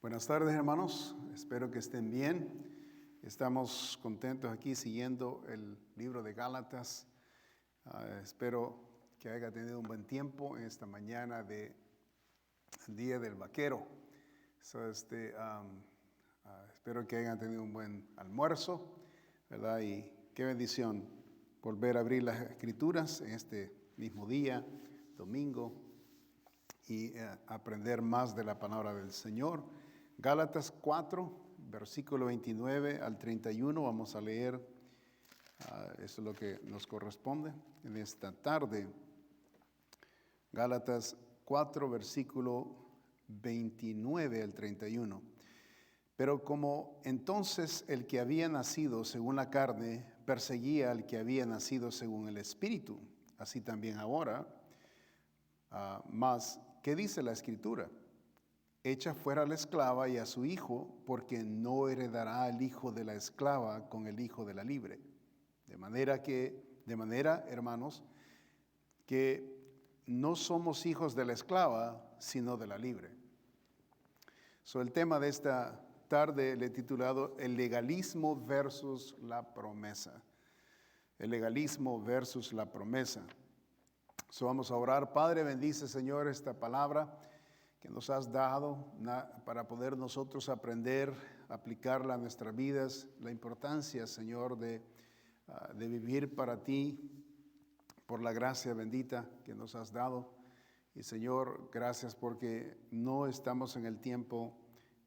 Buenas tardes, hermanos. Espero que estén bien. Estamos contentos aquí siguiendo el libro de Gálatas. Espero que haya tenido un buen tiempo en esta mañana del Día del Vaquero. Espero que hayan tenido un buen almuerzo, ¿verdad? Y qué bendición volver a abrir las Escrituras en este mismo día, domingo, y aprender más de la palabra del Señor. Gálatas 4, versículo 29 al 31, vamos a leer, eso es lo que nos corresponde en esta tarde. Gálatas 4, versículo 29 al 31. Pero como entonces el que había nacido según la carne perseguía al que había nacido según el Espíritu, así también ahora, mas, ¿qué dice la Escritura? Echa fuera a la esclava y a su hijo, porque no heredará el hijo de la esclava con el hijo de la libre. De manera, hermanos, que no somos hijos de la esclava, sino de la libre. El tema de esta tarde le he titulado El legalismo versus la promesa. El legalismo versus la promesa. Vamos a orar. Padre, bendice, Señor, esta palabra que nos has dado para poder nosotros aprender, aplicarla a nuestras vidas. La importancia, Señor, de vivir para ti, por la gracia bendita que nos has dado. Y Señor, gracias porque no estamos en el tiempo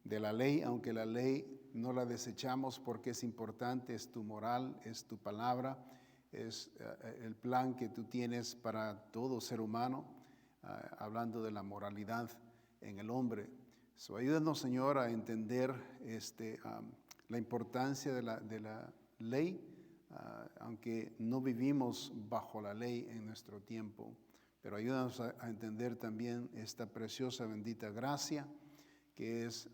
de la ley, aunque la ley no la desechamos porque es importante, es tu moral, es tu palabra, es el plan que tú tienes para todo ser humano, hablando de la moralidad en el hombre. Ayúdanos, Señor, a entender la importancia de la ley, aunque no vivimos bajo la ley en nuestro tiempo. Pero ayúdanos a entender también esta preciosa, bendita gracia que es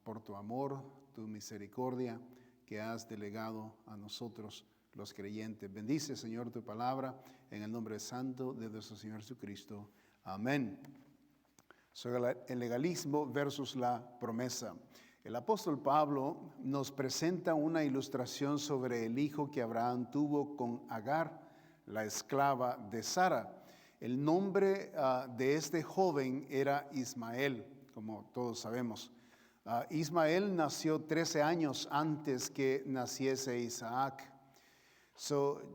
por tu amor, tu misericordia que has delegado a nosotros los creyentes. Bendice, Señor, tu palabra en el nombre santo de nuestro Señor Jesucristo. Amén. El legalismo versus la promesa. El apóstol Pablo nos presenta una ilustración sobre el hijo que Abraham tuvo con Agar, la esclava de Sara. El nombre de este joven era Ismael, como todos sabemos. Ismael nació 13 años antes que naciese Isaac.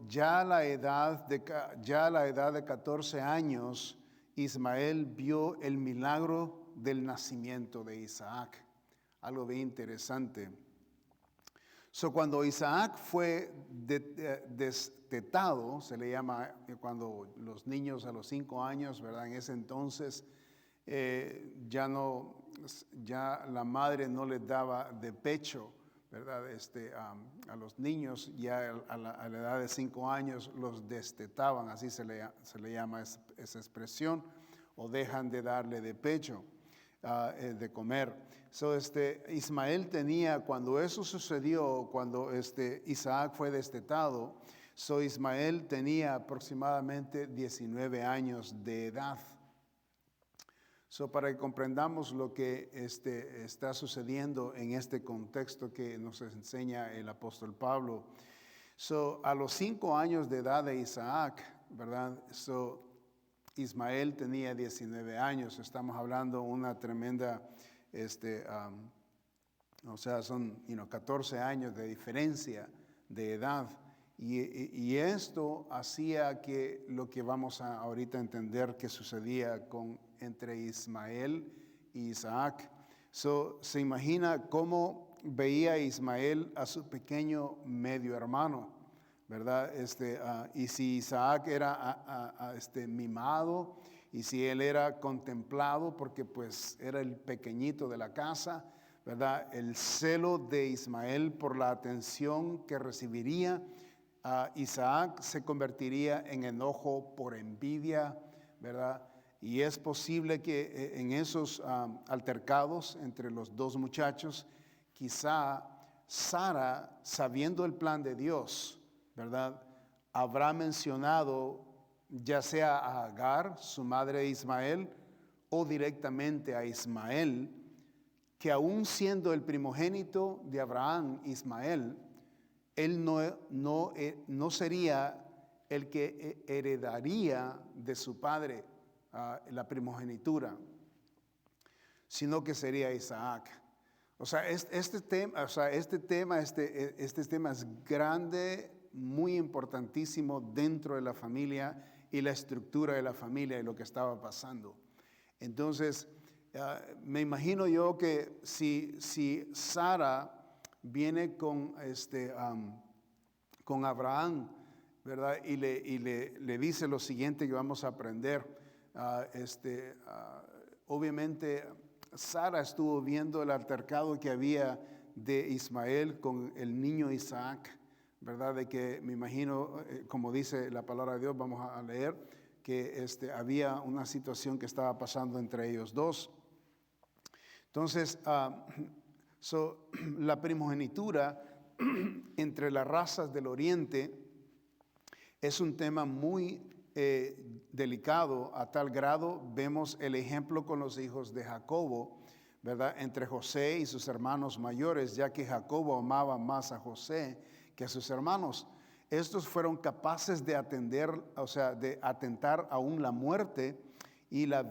Ya a la edad de 14 años, Ismael vio el milagro del nacimiento de Isaac. Algo bien interesante. Cuando Isaac fue destetado, se le llama cuando los niños a los 5 años, ¿verdad? En ese entonces ya la madre no les daba de pecho, ¿verdad? A los niños ya a la edad de 5 años los destetaban, así se le llama esa expresión, o dejan de darle de pecho, de comer. Ismael tenía, cuando eso sucedió, cuando Isaac fue destetado, Ismael tenía aproximadamente 19 años de edad. Para que comprendamos lo que está sucediendo en este contexto que nos enseña el apóstol Pablo. A los 5 años de edad de Isaac, ¿verdad? Ismael tenía 19 años. Estamos hablando una tremenda, son 14 años de diferencia de edad. Y esto hacía que lo que vamos a ahorita entender que sucedía entre Ismael y Isaac. Se imagina cómo veía Ismael a su pequeño medio hermano, ¿verdad? Y si Isaac era mimado, y si él era contemplado porque pues era el pequeñito de la casa, ¿verdad? El celo de Ismael por la atención que recibiría Isaac se convertiría en enojo por envidia, ¿verdad? Y es posible que en esos altercados entre los dos muchachos, quizá Sara, sabiendo el plan de Dios, ¿verdad?, habrá mencionado ya sea a Agar, su madre de Ismael, o directamente a Ismael, que aún siendo el primogénito de Abraham, Ismael, él no sería el que heredaría de su padre la primogenitura, sino que sería Isaac. O sea, este tema es grande, muy importantísimo dentro de la familia y la estructura de la familia y lo que estaba pasando. Entonces, me imagino yo que si Sara viene con Abraham, ¿verdad? Y le dice lo siguiente que vamos a aprender. Obviamente, Sara estuvo viendo el altercado que había de Ismael con el niño Isaac, ¿verdad? De que me imagino, como dice la palabra de Dios, vamos a leer, que había una situación que estaba pasando entre ellos dos. Entonces, la primogenitura entre las razas del oriente es un tema muy delicado, a tal grado vemos el ejemplo con los hijos de Jacobo, ¿verdad? Entre José y sus hermanos mayores, ya que Jacobo amaba más a José que a sus hermanos. Estos fueron capaces de de atentar aún la muerte y la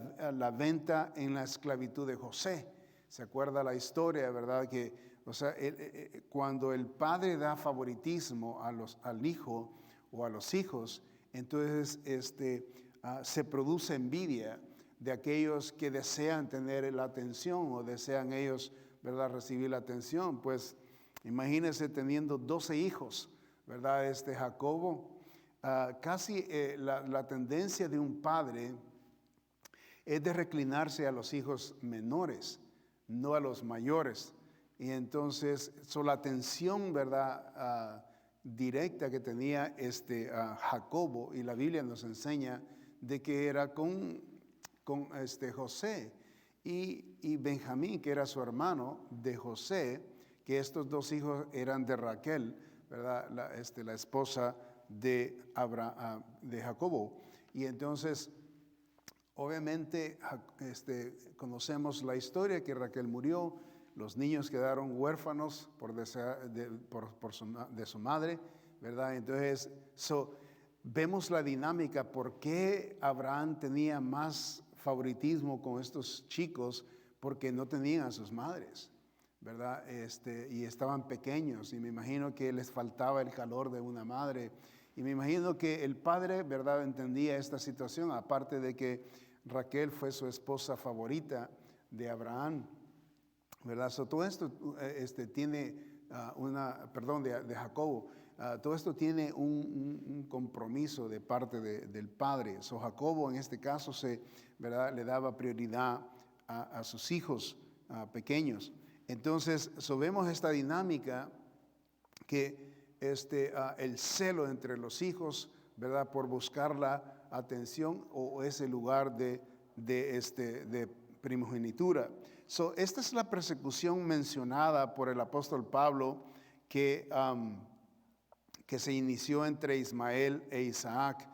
venta en la esclavitud de José. ¿Se acuerda la historia, verdad? Que, cuando el padre da favoritismo al hijo o a los hijos, entonces se produce envidia de aquellos que desean tener la atención o desean ellos, ¿verdad?, recibir la atención. Pues imagínense teniendo 12 hijos, ¿verdad? Jacobo, casi la tendencia de un padre es de reclinarse a los hijos menores, no a los mayores. Y entonces, la atención, ¿verdad?, directa que tenía Jacobo, y la Biblia nos enseña de que era con José y Benjamín, que era su hermano de José, que estos dos hijos eran de Raquel, ¿verdad?, la esposa de Jacobo. Y entonces, obviamente, conocemos la historia que Raquel murió, los niños quedaron huérfanos de su madre, ¿verdad? Entonces, vemos la dinámica, por qué Abraham tenía más favoritismo con estos chicos, porque no tenían a sus madres, ¿verdad? Y estaban pequeños, y me imagino que les faltaba el calor de una madre, y me imagino que el padre, ¿verdad?, entendía esta situación, aparte de que Raquel fue su esposa favorita de Abraham, ¿verdad? Todo esto tiene de Jacobo. Todo esto tiene un compromiso de parte del padre. Jacobo en este caso ¿verdad?, le daba prioridad a sus hijos pequeños. Entonces, vemos esta dinámica que el celo entre los hijos, ¿verdad?, por buscar la atención o ese lugar de primogenitura. Esta es la persecución mencionada por el apóstol Pablo que se inició entre Ismael e Isaac.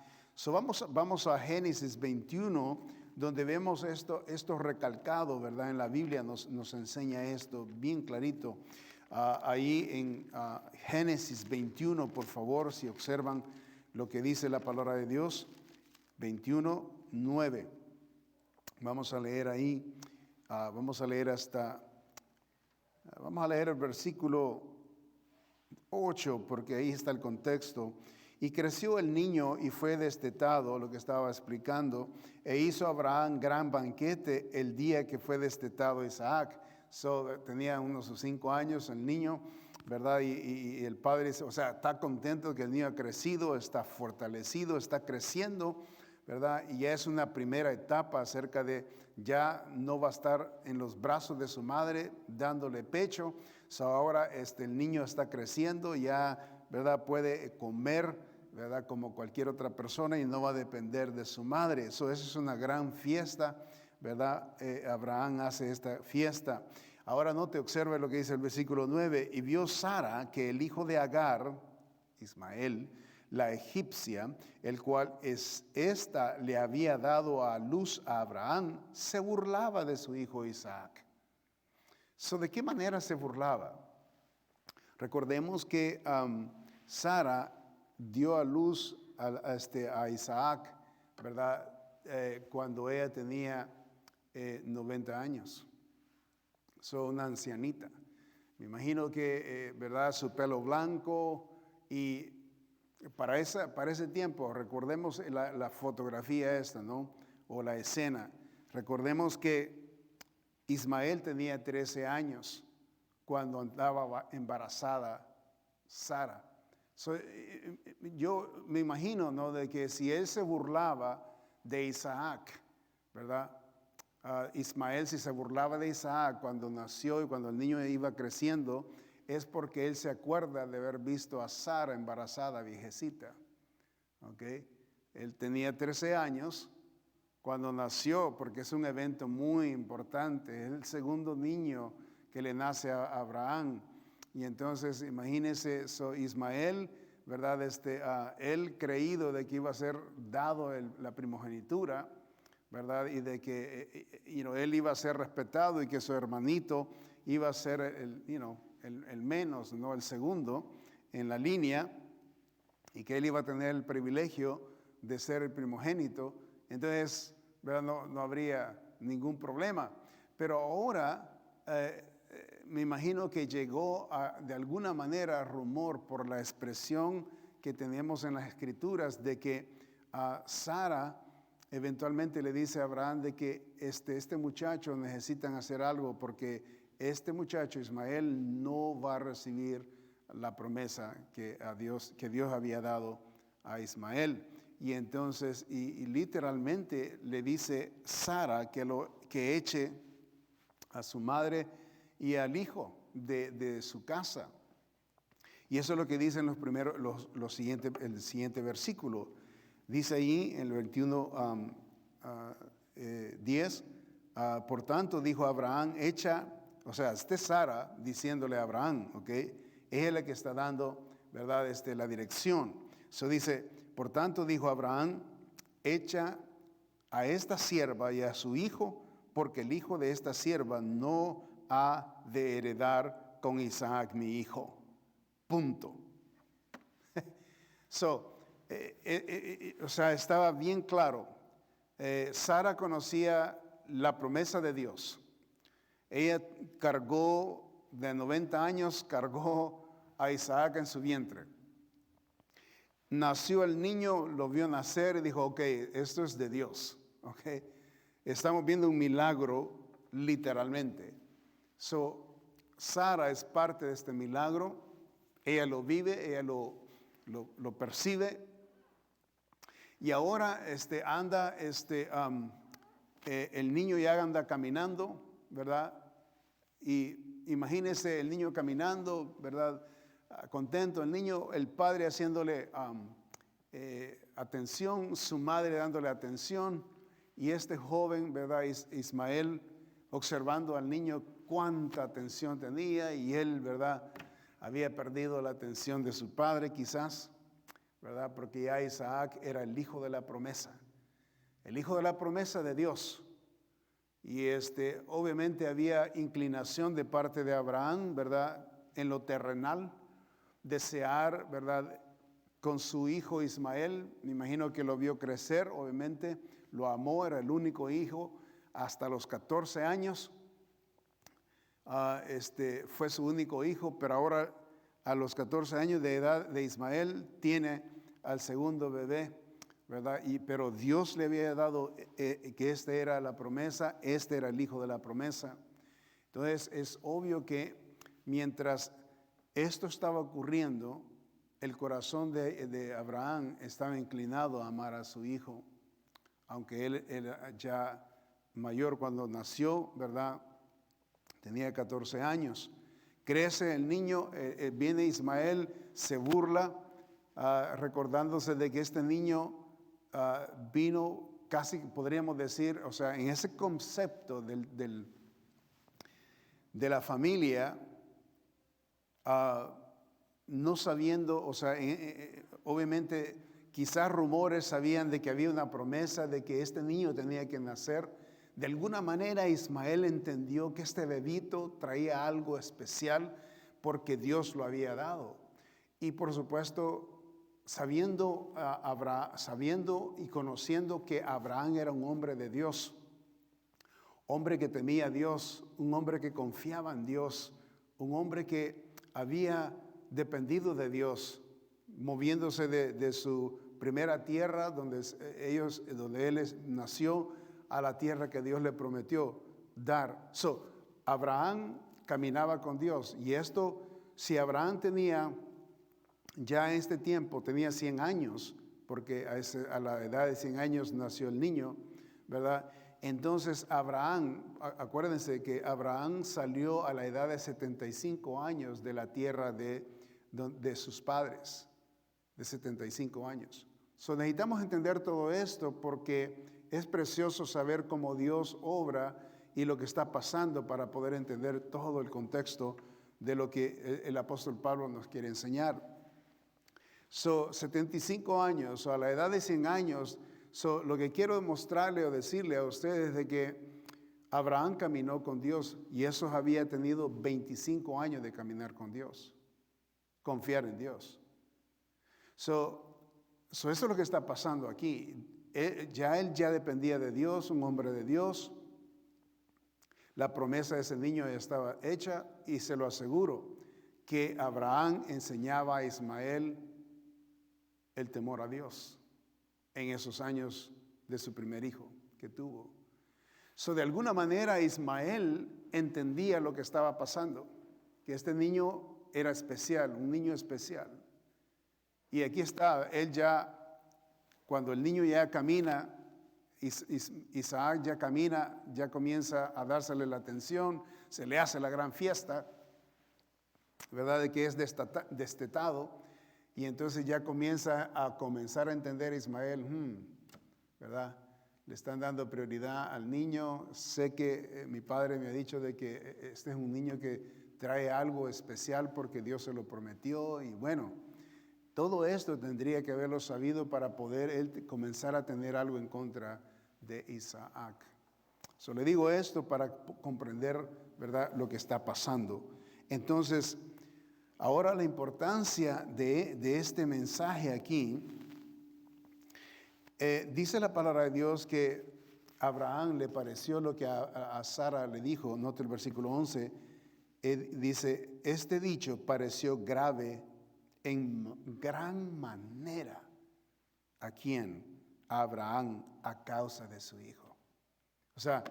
Vamos a Génesis 21, donde vemos esto recalcado, ¿verdad? En la Biblia nos enseña esto bien clarito. Ahí en Génesis 21, por favor, si observan lo que dice la palabra de Dios, 21:9. Vamos a leer ahí, vamos a leer el versículo 8, porque ahí está el contexto. Y creció el niño y fue destetado, lo que estaba explicando, e hizo Abraham gran banquete el día que fue destetado Isaac. Tenía unos 5 años el niño, ¿verdad? Y el padre, está contento que el niño ha crecido, está fortalecido, está creciendo, ¿verdad? Y ya es una primera etapa acerca de ya no va a estar en los brazos de su madre dándole pecho. Ahora el niño está creciendo, ya, ¿verdad?, puede comer, ¿verdad?, como cualquier otra persona, y no va a depender de su madre. Eso es una gran fiesta, ¿verdad? Abraham hace esta fiesta. Ahora observe lo que dice el versículo 9. Y vio Sara que el hijo de Agar, Ismael, la egipcia, el cual esta le había dado a luz a Abraham, se burlaba de su hijo Isaac. ¿De qué manera se burlaba? Recordemos que Sara dio a luz a Isaac, ¿verdad? Cuando ella tenía 90 años. Una ancianita. Me imagino que, ¿verdad? Su pelo blanco y para ese tiempo, recordemos la fotografía esta, ¿no? O la escena. Recordemos que Ismael tenía 13 años cuando andaba embarazada Sara. Yo me imagino, ¿no? De que si él se burlaba de Isaac, ¿verdad? Ismael, si se burlaba de Isaac cuando nació y cuando el niño iba creciendo, es porque él se acuerda de haber visto a Sara embarazada, viejecita. ¿Ok? Él tenía 13 años cuando nació, porque es un evento muy importante. Es el segundo niño que le nace a Abraham. Y entonces, imagínense, Ismael, ¿verdad? Él creído de que iba a ser dado la primogenitura, ¿verdad? Y de que él iba a ser respetado y que su hermanito iba a ser el menos, ¿no? El segundo en la línea, y que él iba a tener el privilegio de ser el primogénito. Entonces, ¿verdad? No habría ningún problema. Pero ahora me imagino que llegó de alguna manera rumor por la expresión que tenemos en las Escrituras de que Sara eventualmente le dice a Abraham de que este muchacho necesitan hacer algo porque este muchacho Ismael no va a recibir la promesa que Dios había dado a Ismael. Y entonces, y literalmente le dice Sara que eche a su madre y al hijo de su casa. Y eso es lo que dice en el siguiente versículo. Dice ahí en el 21, 10, por tanto dijo Abraham, Sara diciéndole a Abraham, ¿ok? Ella es la que está dando, ¿verdad? La dirección. Eso dice, por tanto dijo Abraham, echa a esta sierva y a su hijo, porque el hijo de esta sierva no ha de heredar con Isaac mi hijo. Punto. Estaba bien claro. Sara conocía la promesa de Dios. Ella cargó, de 90 años, cargó a Isaac en su vientre. Nació el niño, lo vio nacer y dijo, ok, esto es de Dios. Okay. Estamos viendo un milagro literalmente. Sara es parte de este milagro. Ella lo vive, ella lo percibe. Y ahora anda, el niño ya anda caminando, ¿verdad? Y imagínese el niño caminando, ¿verdad? Contento el niño, el padre haciéndole atención, su madre dándole atención, y este joven, ¿verdad? Ismael, observando al niño cuánta atención tenía, y él, ¿verdad? Había perdido la atención de su padre quizás, ¿verdad? Porque ya Isaac era el hijo de la promesa de Dios. Y obviamente había inclinación de parte de Abraham, ¿verdad? En lo terrenal, desear, ¿verdad? Con su hijo Ismael, me imagino que lo vio crecer, obviamente, lo amó, era el único hijo hasta los 14 años. Fue su único hijo, pero ahora a los 14 años de edad de Ismael tiene al segundo bebé, ¿verdad? Pero Dios le había dado que esta era la promesa, este era el hijo de la promesa. Entonces es obvio que mientras esto estaba ocurriendo, el corazón de Abraham estaba inclinado a amar a su hijo, aunque él era ya mayor cuando nació, ¿verdad? Tenía 14 años. Crece el niño, viene Ismael, se burla, recordándose de que este niño vino casi, podríamos decir, o sea, en ese concepto de la familia, no sabiendo, o sea, obviamente quizás rumores sabían de que había una promesa de que este niño tenía que nacer De alguna manera Ismael entendió que este bebito traía algo especial porque Dios lo había dado. Y por supuesto, sabiendo y conociendo que Abraham era un hombre de Dios, hombre que temía a Dios, un hombre que confiaba en Dios, un hombre que había dependido de Dios, moviéndose de su primera tierra donde él nació, a la tierra que Dios le prometió dar. Abraham caminaba con Dios, y esto, si Abraham tenía ya en este tiempo, tenía 100 años, porque a la edad de 100 años nació el niño, ¿verdad? Entonces Abraham, acuérdense que Abraham salió a la edad de 75 años de la tierra de sus padres, de 75 años. Necesitamos entender todo esto porque es precioso saber cómo Dios obra y lo que está pasando para poder entender todo el contexto de lo que el apóstol Pablo nos quiere enseñar. 75 años, o a la edad de 100 años, lo que quiero demostrarle o decirle a ustedes de que Abraham caminó con Dios, y eso había tenido 25 años de caminar con Dios, confiar en Dios. Eso es lo que está pasando aquí. Él ya dependía de Dios, un hombre de Dios. La promesa de ese niño ya estaba hecha, y se lo aseguro que Abraham enseñaba a Ismael el temor a Dios en esos años de su primer hijo que tuvo. De alguna manera Ismael entendía lo que estaba pasando, que este niño era especial, un niño especial. Y aquí está, él ya, cuando el niño ya camina, Isaac ya camina, ya comienza a dársele la atención, se le hace la gran fiesta, ¿verdad? De que es destetado, y entonces ya comienza a entender Ismael, ¿verdad? Le están dando prioridad al niño. Sé que mi padre me ha dicho de que este es un niño que trae algo especial porque Dios se lo prometió, y bueno, todo esto tendría que haberlo sabido para poder él comenzar a tener algo en contra de Isaac. Le digo esto para comprender, ¿verdad?, lo que está pasando. Entonces, ahora la importancia de este mensaje aquí, dice la palabra de Dios que a Abraham le pareció lo que a Sara le dijo. Note el versículo 11, dice, este dicho pareció grave en gran manera. ¿A quién? A Abraham, a causa de su hijo. O sea,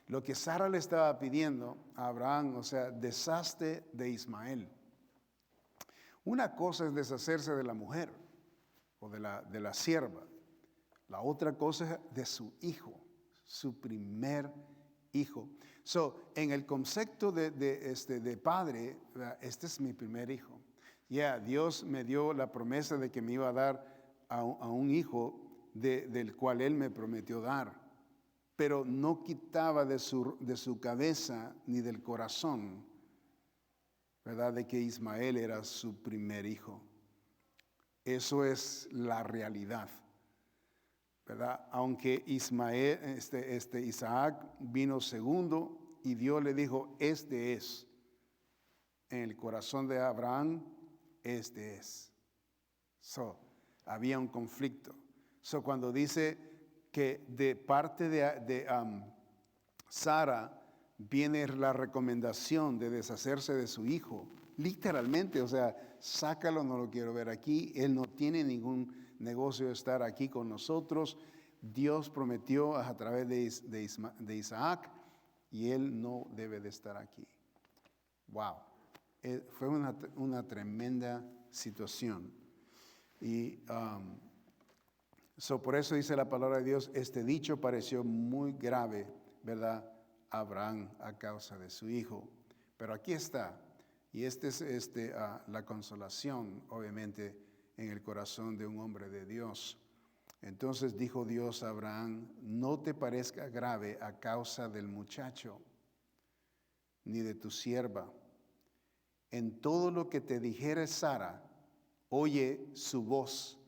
lo que Sara le estaba pidiendo a Abraham, o sea, deshazte de Ismael. Una cosa es deshacerse de la mujer o de la sierva. La otra cosa es de su hijo, su primer hijo. En el concepto de padre, este es mi primer hijo. Dios me dio la promesa de que me iba a dar a un hijo del cual Él me prometió dar, pero no quitaba de su cabeza ni del corazón, ¿verdad?, de que Ismael era su primer hijo. Eso es la realidad, ¿verdad? Aunque Isaac vino segundo, y Dios le dijo, este es, en el corazón de Abraham, este es. Había un conflicto. Cuando dice que de parte de Sara viene la recomendación de deshacerse de su hijo, literalmente, o sea, sácalo, no lo quiero ver aquí, él no tiene ningún negocio de estar aquí con nosotros. Dios prometió a través de Isaac, y él no debe de estar aquí. Wow, fue una tremenda situación. Y por eso dice la palabra de Dios, este dicho pareció muy grave, ¿verdad?, a Abraham a causa de su hijo. Pero aquí está, y esta es la consolación, obviamente, en el corazón de un hombre de Dios. Entonces dijo Dios a Abraham, no te parezca grave a causa del muchacho, ni de tu sierva. En todo lo que te dijere Sara, oye su voz,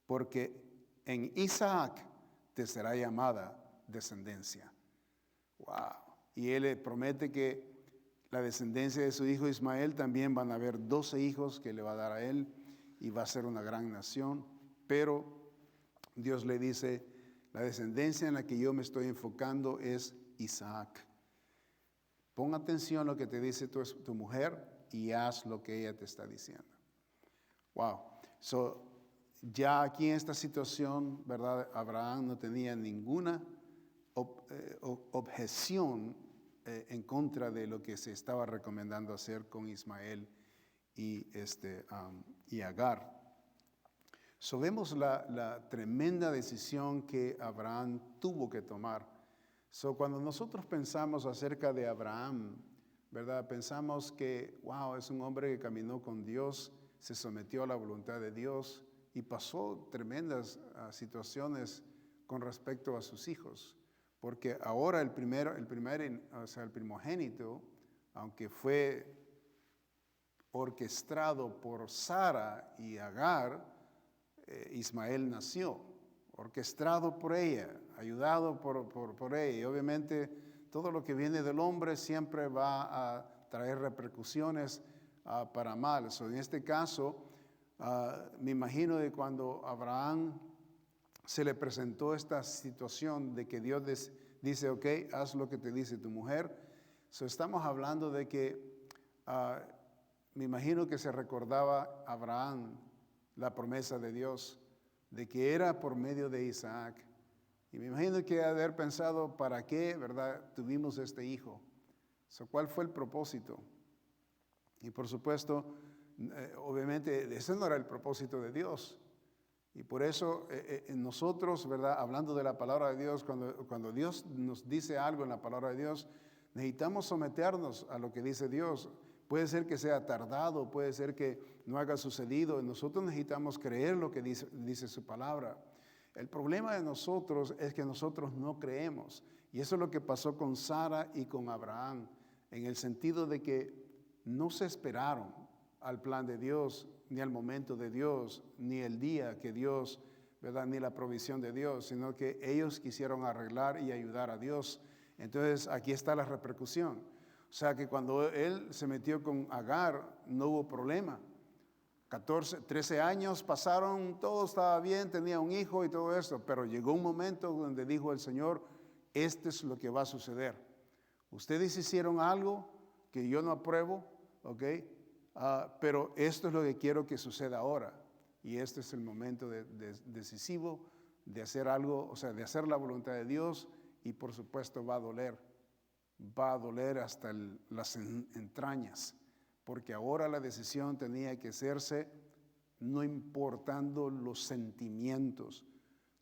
porque en Isaac te será llamada descendencia. Wow. Y él le promete que la descendencia de su hijo Ismael también van a haber 12 hijos que le va a dar a él y va a ser una gran nación. Pero Dios le dice, la descendencia en la que yo me estoy enfocando es Isaac. Pon atención a lo que te dice tu mujer y haz lo que ella te está diciendo. Wow. So, ya aquí en esta situación, ¿verdad? Abraham no tenía ninguna objeción en contra de lo que se estaba recomendando hacer con Ismael y Agar. So, vemos la tremenda decisión que Abraham tuvo que tomar. So, cuando nosotros pensamos acerca de Abraham, ¿verdad? Pensamos que, wow, es un hombre que caminó con Dios, se sometió a la voluntad de Dios y pasó tremendas situaciones con respecto a sus hijos. Porque ahora el primogénito, aunque fue orquestado por Sara y Agar, Ismael nació, orquestado por ella, ayudado por ella. Y obviamente todo lo que viene del hombre siempre va a traer repercusiones para mal. So, en este caso, me imagino de cuando Abraham se le presentó esta situación de que Dios dice, ok, haz lo que te dice tu mujer. So, estamos hablando de que me imagino que se recordaba Abraham la promesa de Dios, de que era por medio de Isaac. Y me imagino que haber pensado, ¿para qué, verdad, tuvimos este hijo? So, ¿cuál fue el propósito? Y por supuesto, obviamente, ese no era el propósito de Dios. Y por eso nosotros, ¿verdad? Hablando de la palabra de Dios, cuando Dios nos dice algo en la palabra de Dios, necesitamos someternos a lo que dice Dios. Puede ser que sea tardado, puede ser que no haya sucedido. Nosotros necesitamos creer lo que dice su palabra. El problema de nosotros es que nosotros no creemos. Y eso es lo que pasó con Sara y con Abraham, en el sentido de que no se esperaron al plan de Dios, ni al momento de Dios, ni el día que Dios, ¿verdad? Ni la provisión de Dios, sino que ellos quisieron arreglar y ayudar a Dios. Entonces aquí está la repercusión. O sea que cuando él se metió con Agar no hubo problema. 13 años pasaron, todo estaba bien, tenía un hijo y todo eso, pero llegó un momento donde dijo el Señor, esto es lo que va a suceder. Ustedes hicieron algo que yo no apruebo, ¿ok? Pero esto es lo que quiero que suceda ahora. Y este es el momento decisivo de hacer algo, o sea, de hacer la voluntad de Dios y por supuesto va a doler hasta las entrañas, porque ahora la decisión tenía que hacerse no importando los sentimientos,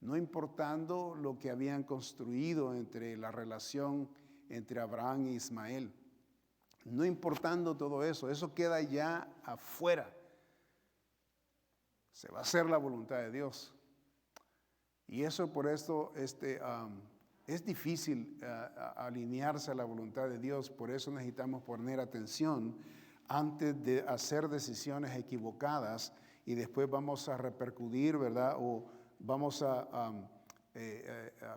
no importando lo que habían construido entre la relación entre Abraham e Ismael, no importando todo eso, eso queda ya afuera. Se va a hacer la voluntad de Dios. Y eso por esto es difícil alinearse a la voluntad de Dios, por eso necesitamos poner atención antes de hacer decisiones equivocadas y después vamos a repercutir, ¿verdad? O vamos a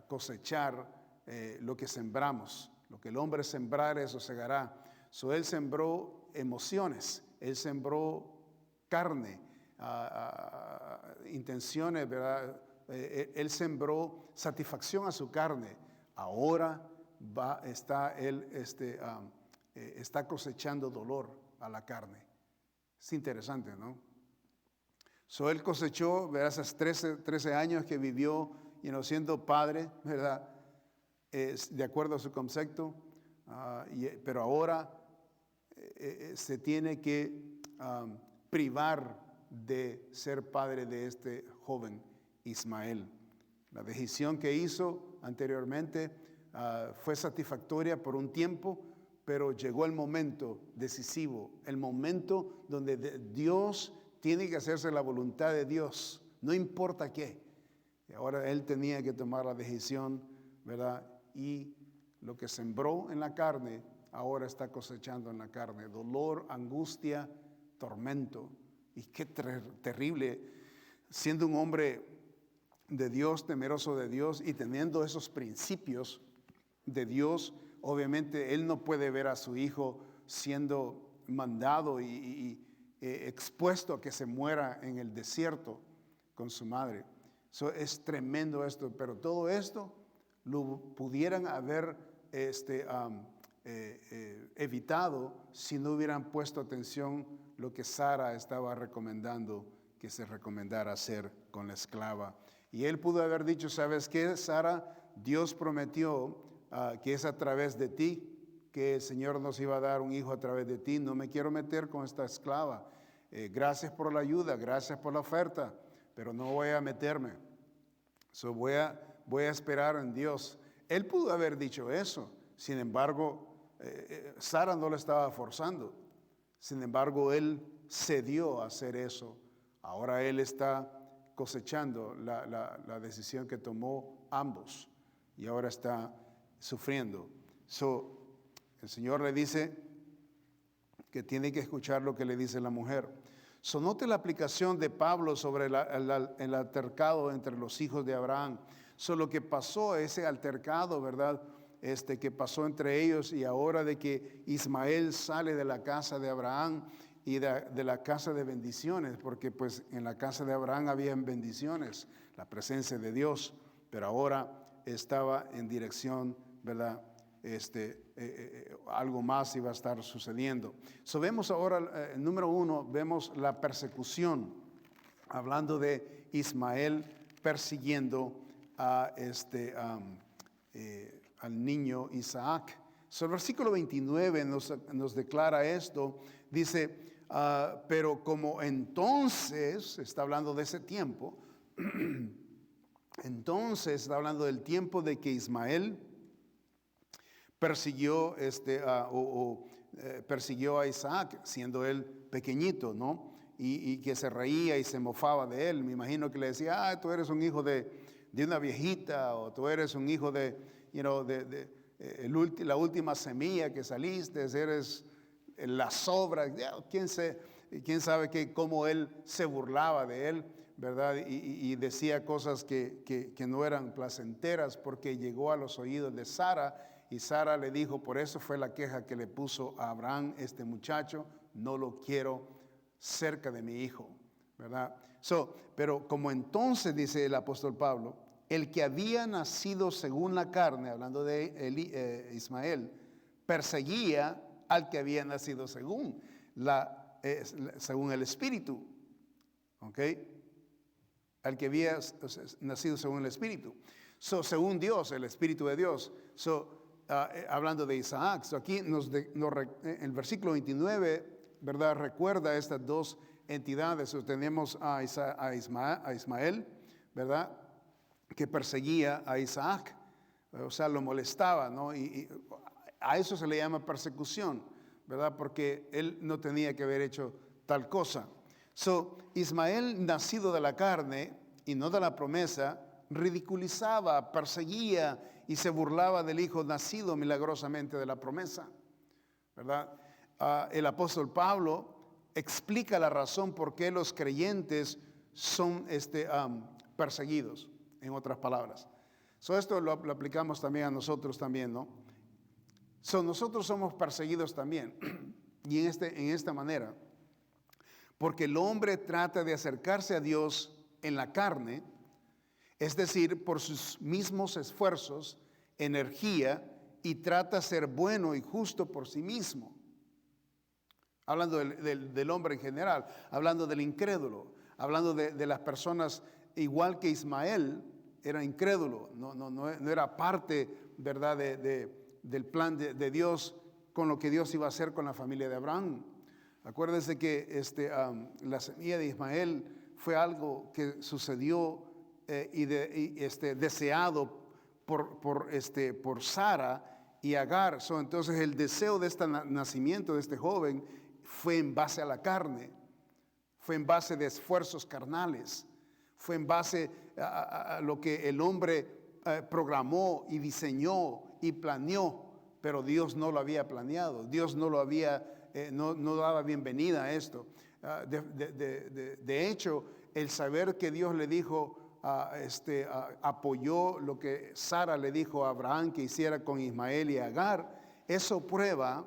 cosechar lo que sembramos. Lo que el hombre sembrar, eso segará. So, él sembró emociones, él sembró carne, intenciones, ¿verdad? Él sembró satisfacción a su carne. Ahora está cosechando dolor a la carne. Es interesante, ¿no? So, él cosechó, ¿verdad? Esos 13 años que vivió siendo padre, ¿verdad? De acuerdo a su concepto, pero ahora se tiene que privar de ser padre de este joven Ismael. La decisión que hizo anteriormente fue satisfactoria por un tiempo, pero llegó el momento decisivo, el momento donde Dios tiene que hacerse la voluntad de Dios, no importa qué. Y ahora él tenía que tomar la decisión, ¿verdad? Y lo que sembró en la carne, ahora está cosechando en la carne. Dolor, angustia, tormento. Y qué terrible, siendo un hombre de Dios, temeroso de Dios y teniendo esos principios de Dios, obviamente él no puede ver a su hijo siendo mandado y expuesto a que se muera en el desierto con su madre. Es tremendo esto, pero todo esto lo pudieran haber evitado si no hubieran puesto atención lo que Sara estaba recomendando que se recomendara hacer con la esclava. Y él pudo haber dicho, ¿sabes qué, Sara? Dios prometió que es a través de ti que el Señor nos iba a dar un hijo a través de ti. No me quiero meter con esta esclava. Gracias por la ayuda, gracias por la oferta, pero no voy a meterme. Voy a esperar en Dios. Él pudo haber dicho eso. Sin embargo, Sara no lo estaba forzando. Sin embargo, él cedió a hacer eso. Ahora él está cosechando la decisión que tomó ambos y ahora está sufriendo. El Señor le dice que tiene que escuchar lo que le dice la mujer. Note la aplicación de Pablo sobre el altercado entre los hijos de Abraham. Lo que pasó, ese altercado, ¿verdad? Que pasó entre ellos, y ahora de que Ismael sale de la casa de Abraham y de la casa de bendiciones, porque pues en la casa de Abraham habían bendiciones, la presencia de Dios, pero ahora estaba en dirección, ¿verdad? Algo más iba a estar sucediendo. Vemos ahora, número 1, vemos la persecución, hablando de Ismael persiguiendo al niño Isaac. El versículo 29 nos declara esto, dice, pero como entonces, está hablando de ese tiempo, entonces está hablando del tiempo de que Ismael persiguió, persiguió a Isaac, siendo él pequeñito, ¿no? Y que se reía y se mofaba de él. Me imagino que le decía, tú eres un hijo de una viejita, o tú eres un hijo de la última semilla que saliste, eres la sobra. ¿Quién sabe cómo él se burlaba de él, ¿verdad? Y decía cosas que no eran placenteras, porque llegó a los oídos de Sara. Y Sara le dijo, por eso fue la queja que le puso a Abraham, este muchacho, no lo quiero cerca de mi hijo, ¿verdad? Pero como entonces, dice el apóstol Pablo, el que había nacido según la carne, hablando de Ismael, perseguía al que había nacido según el Espíritu, ¿ok? Al que había nacido según el Espíritu. Según Dios, el Espíritu de Dios. Hablando de Isaac, aquí el versículo 29, ¿verdad? Recuerda estas dos entidades. Tenemos a Ismael, ¿verdad? Que perseguía a Isaac, o sea, lo molestaba, ¿no? Y a eso se le llama persecución, ¿verdad? Porque él no tenía que haber hecho tal cosa. Ismael, nacido de la carne y no de la promesa, ridiculizaba, perseguía y se burlaba del hijo nacido milagrosamente de la promesa, ¿verdad? El apóstol Pablo explica la razón por qué los creyentes son perseguidos, en otras palabras. Esto lo aplicamos también a nosotros también, ¿no? Nosotros somos perseguidos también, y en esta manera, porque el hombre trata de acercarse a Dios en la carne, es decir, por sus mismos esfuerzos, energía, y trata de ser bueno y justo por sí mismo. Hablando del hombre en general, hablando del incrédulo, hablando de las personas, igual que Ismael era incrédulo, no era parte, ¿verdad?, del plan de Dios, con lo que Dios iba a hacer con la familia de Abraham. Acuérdense que la semilla de Ismael fue algo que sucedió deseado por Sara y Agar. Entonces el deseo de este nacimiento de este joven fue en base a la carne, fue en base de esfuerzos carnales, fue en base a lo que el hombre programó y diseñó y planeó, pero Dios no lo había planeado, Dios no lo había, no daba bienvenida a esto. De hecho, el saber que Dios le dijo, apoyó lo que Sara le dijo a Abraham que hiciera con Ismael y Agar, eso prueba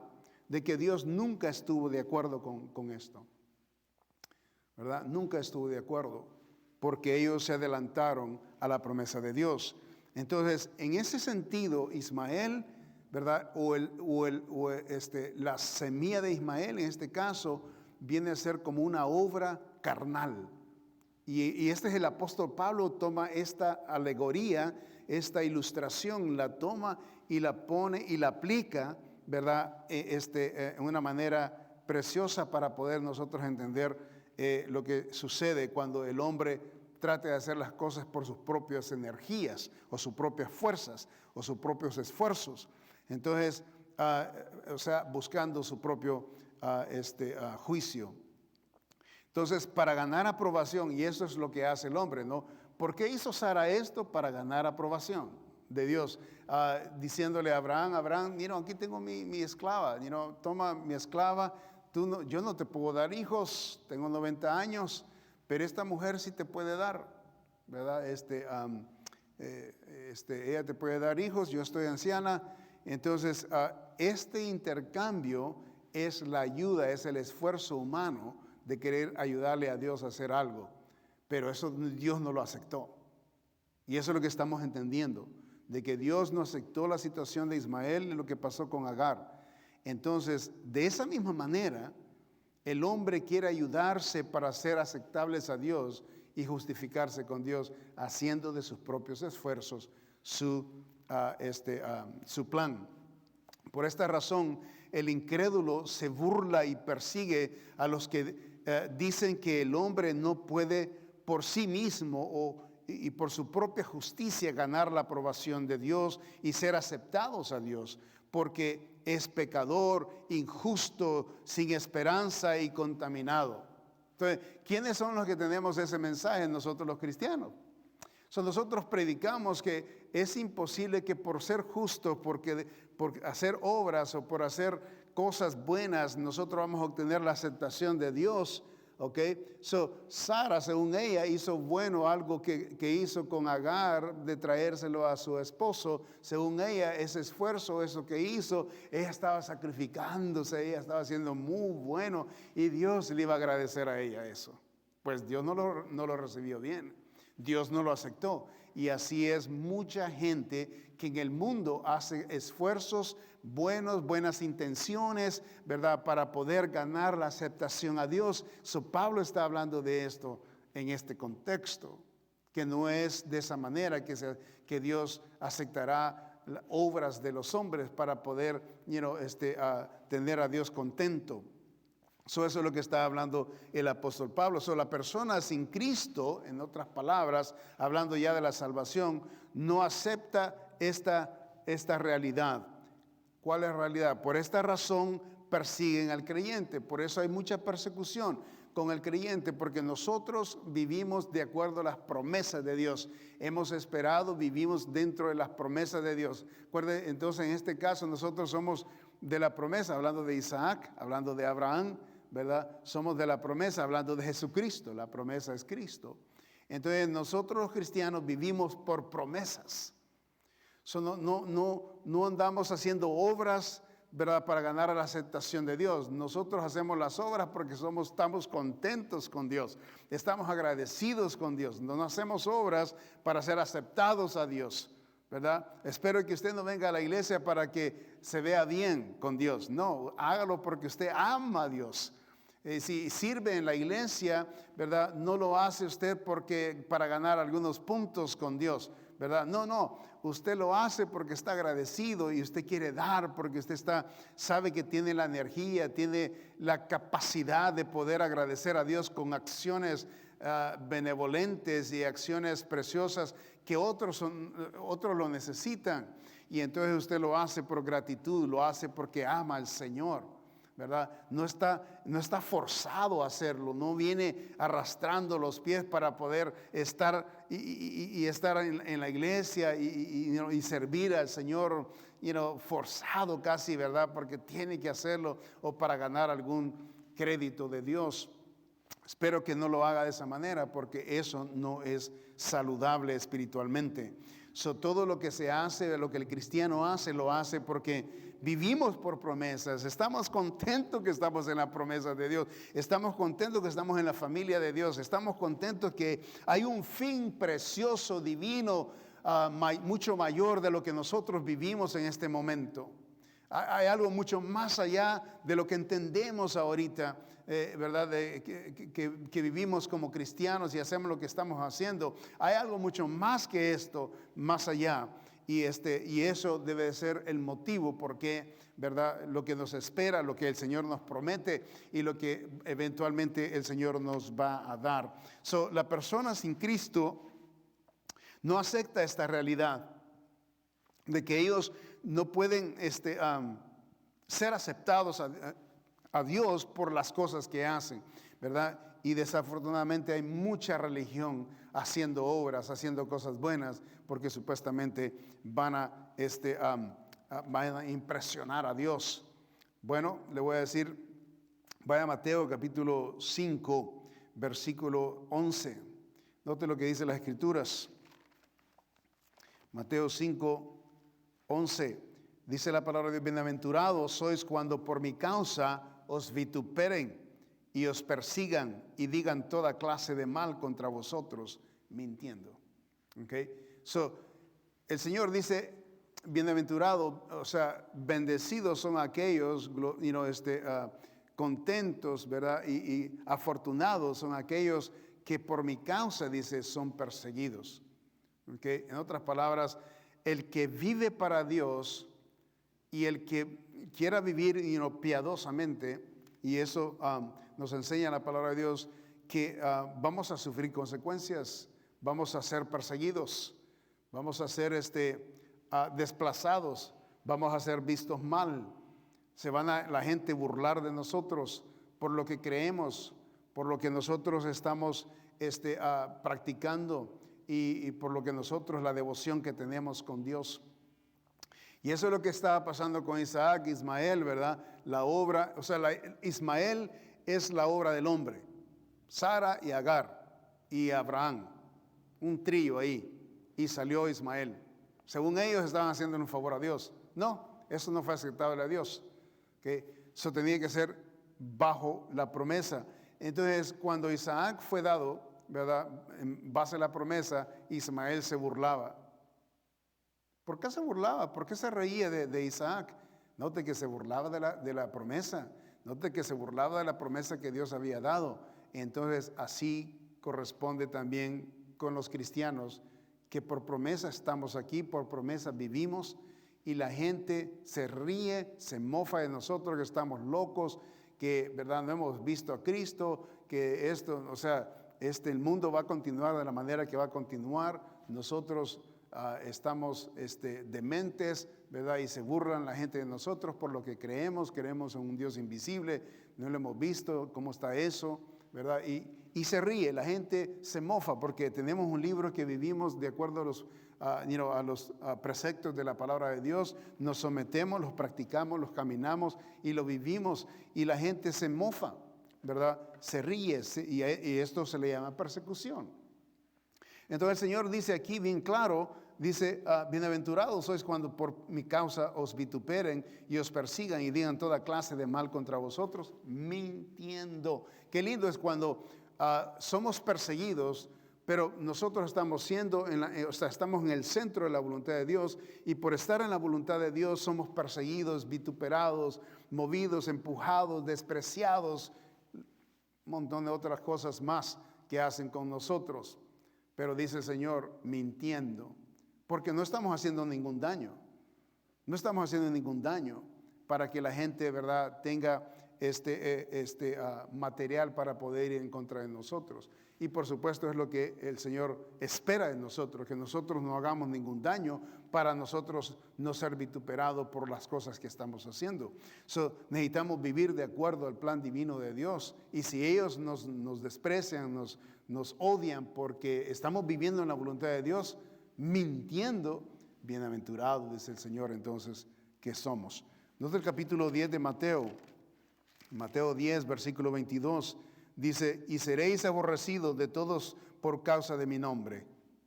de que Dios nunca estuvo de acuerdo con esto, ¿verdad? Nunca estuvo de acuerdo, porque ellos se adelantaron a la promesa de Dios. Entonces, en ese sentido, Ismael, ¿verdad? La semilla de Ismael, en este caso, viene a ser como una obra carnal. Y este es el apóstol Pablo, toma esta alegoría, esta ilustración, la toma y la pone y la aplica, ¿verdad? En una manera preciosa para poder nosotros entender lo que sucede cuando el hombre trata de hacer las cosas por sus propias energías o sus propias fuerzas o sus propios esfuerzos. Entonces, buscando su propio juicio. Entonces, para ganar aprobación, y eso es lo que hace el hombre, ¿no? ¿Por qué hizo Sara esto? Para ganar aprobación de Dios, diciéndole a Abraham, aquí tengo mi esclava, toma mi esclava, yo no te puedo dar hijos, tengo 90 años, pero esta mujer sí te puede dar, ¿verdad? Ella te puede dar hijos, yo estoy anciana. Entonces, este intercambio es la ayuda, es el esfuerzo humano de querer ayudarle a Dios a hacer algo, pero eso Dios no lo aceptó. Y eso es lo que estamos entendiendo, de que Dios no aceptó la situación de Ismael y lo que pasó con Agar. Entonces, de esa misma manera, el hombre quiere ayudarse para ser aceptables a Dios y justificarse con Dios, haciendo de sus propios esfuerzos su plan. Por esta razón, el incrédulo se burla y persigue a los que dicen que el hombre no puede por sí mismo y por su propia justicia ganar la aprobación de Dios y ser aceptados a Dios, porque es pecador, injusto, sin esperanza y contaminado. Entonces, ¿quiénes son los que tenemos ese mensaje? Nosotros los cristianos. Nosotros predicamos que es imposible que por ser justos, por hacer obras o por hacer cosas buenas, nosotros vamos a obtener la aceptación de Dios. ¿Ok? Sara, según ella, hizo bueno algo que hizo con Agar de traérselo a su esposo. Según ella, ese esfuerzo, eso que hizo, ella estaba sacrificándose, ella estaba haciendo muy bueno y Dios le iba a agradecer a ella eso. Pues Dios no lo recibió bien. Dios no lo aceptó. Y así es mucha gente que en el mundo hace esfuerzos buenos, buenas intenciones, ¿verdad? Para poder ganar la aceptación a Dios. Pablo está hablando de esto en este contexto, que no es de esa manera que Dios aceptará obras de los hombres para poder tener a Dios contento. Eso es lo que está hablando el apóstol Pablo. La persona sin Cristo, en otras palabras, hablando ya de la salvación, no acepta esta realidad. ¿Cuál es la realidad? Por esta razón persiguen al creyente. Por eso hay mucha persecución con el creyente, porque nosotros vivimos de acuerdo a las promesas de Dios. Hemos esperado, vivimos dentro de las promesas de Dios. Recuerde, entonces en este caso nosotros somos de la promesa, hablando de Isaac, hablando de Abraham, ¿verdad? Somos de la promesa, hablando de Jesucristo. La promesa es Cristo. Entonces nosotros los cristianos vivimos por promesas. No andamos haciendo obras, ¿verdad?, para ganar la aceptación de Dios. Nosotros hacemos las obras porque estamos contentos con Dios. Estamos agradecidos con Dios. No hacemos obras para ser aceptados a Dios, ¿verdad? Espero que usted no venga a la iglesia para que se vea bien con Dios. No, hágalo porque usted ama a Dios. Si sirve en la iglesia, ¿verdad?, no lo hace usted para ganar algunos puntos con Dios, ¿verdad? No, usted lo hace porque está agradecido y usted quiere dar, porque usted sabe que tiene la energía, tiene la capacidad de poder agradecer a Dios con acciones benevolentes y acciones preciosas que otros lo necesitan. Y entonces usted lo hace por gratitud, lo hace porque ama al Señor, ¿verdad? No está forzado a hacerlo, no viene arrastrando los pies para poder estar y estar en la iglesia y servir al Señor, forzado casi, ¿verdad? Porque tiene que hacerlo o para ganar algún crédito de Dios. Espero que no lo haga de esa manera porque eso no es saludable espiritualmente. Todo lo que se hace, lo que el cristiano hace, lo hace porque vivimos por promesas. Estamos contentos que estamos en la promesa de Dios. Estamos contentos que estamos en la familia de Dios. Estamos contentos que hay un fin precioso, divino, mucho mayor de lo que nosotros vivimos en este momento. Hay algo mucho más allá de lo que entendemos ahorita, ¿verdad? Que vivimos como cristianos y hacemos lo que estamos haciendo. Hay algo mucho más que esto, más allá. Y eso debe de ser el motivo porque, ¿verdad? Lo que nos espera, lo que el Señor nos promete y lo que eventualmente el Señor nos va a dar. La persona sin Cristo no acepta esta realidad de que ellos no pueden ser aceptados a Dios por las cosas que hacen, ¿verdad? Y desafortunadamente hay mucha religión haciendo obras, haciendo cosas buenas, porque supuestamente van a impresionar a Dios. Bueno, le voy a decir, vaya a Mateo capítulo 5, versículo 11. Note lo que dice las Escrituras. Mateo 5, 11, dice la palabra de Dios: bienaventurados sois cuando por mi causa os vituperen y os persigan y digan toda clase de mal contra vosotros, mintiendo. Okay? El Señor dice, bienaventurados, o sea, bendecidos son aquellos, contentos, ¿verdad? Y afortunados son aquellos que por mi causa, dice, son perseguidos. Okay? En otras palabras, el que vive para Dios y el que quiera vivir piadosamente, y eso nos enseña la palabra de Dios, que vamos a sufrir consecuencias, vamos a ser perseguidos, vamos a ser desplazados, vamos a ser vistos mal, la gente burlar de nosotros por lo que creemos, por lo que nosotros estamos practicando y por lo que nosotros, la devoción que tenemos con Dios. Y eso es lo que estaba pasando con Isaac, Ismael, ¿verdad? La obra, Ismael es la obra del hombre. Sara y Agar y Abraham, un trío ahí, y salió Ismael. Según ellos estaban haciendo un favor a Dios. No, eso no fue aceptable a Dios. Eso tenía que ser bajo la promesa. Entonces, cuando Isaac fue dado, ¿verdad? En base a la promesa, Ismael se burlaba. ¿Por qué se burlaba? ¿Por qué se reía de Isaac? Note que se burlaba de la promesa. Note que se burlaba de la promesa que Dios había dado. Entonces, así corresponde también con los cristianos, que por promesa estamos aquí, por promesa vivimos, y la gente se ríe, se mofa de nosotros, que estamos locos, que, ¿verdad?, no hemos visto a Cristo, que esto, el mundo va a continuar de la manera que va a continuar. Nosotros estamos dementes, ¿verdad? Y se burlan la gente de nosotros por lo que creemos en un Dios invisible, no lo hemos visto, cómo está eso, ¿verdad? Y se ríe, la gente se mofa porque tenemos un libro que vivimos de acuerdo a los preceptos de la palabra de Dios, nos sometemos, los practicamos, los caminamos y lo vivimos, y la gente se mofa, ¿verdad? Se ríe, y esto se le llama persecución. Entonces el Señor dice aquí bien claro, dice, bienaventurados sois cuando por mi causa os vituperen y os persigan y digan toda clase de mal contra vosotros, mintiendo. Qué lindo es cuando somos perseguidos, pero nosotros estamos estamos en el centro de la voluntad de Dios, y por estar en la voluntad de Dios somos perseguidos, vituperados, movidos, empujados, despreciados, un montón de otras cosas más que hacen con nosotros. Pero dice el Señor, mintiendo, porque no estamos haciendo ningún daño. No estamos haciendo ningún daño para que la gente, ¿verdad?, tenga material para poder ir en contra de nosotros. Y por supuesto es lo que el Señor espera de nosotros, que nosotros no hagamos ningún daño para nosotros no ser vituperados por las cosas que estamos haciendo. Necesitamos vivir de acuerdo al plan divino de Dios. Y si ellos nos desprecian, nos odian porque estamos viviendo en la voluntad de Dios, mintiendo, bienaventurados, dice el Señor, entonces, que somos. Nota el capítulo 10 de Mateo. Mateo 10, versículo 22, Dice, y seréis aborrecidos de todos por causa de mi nombre.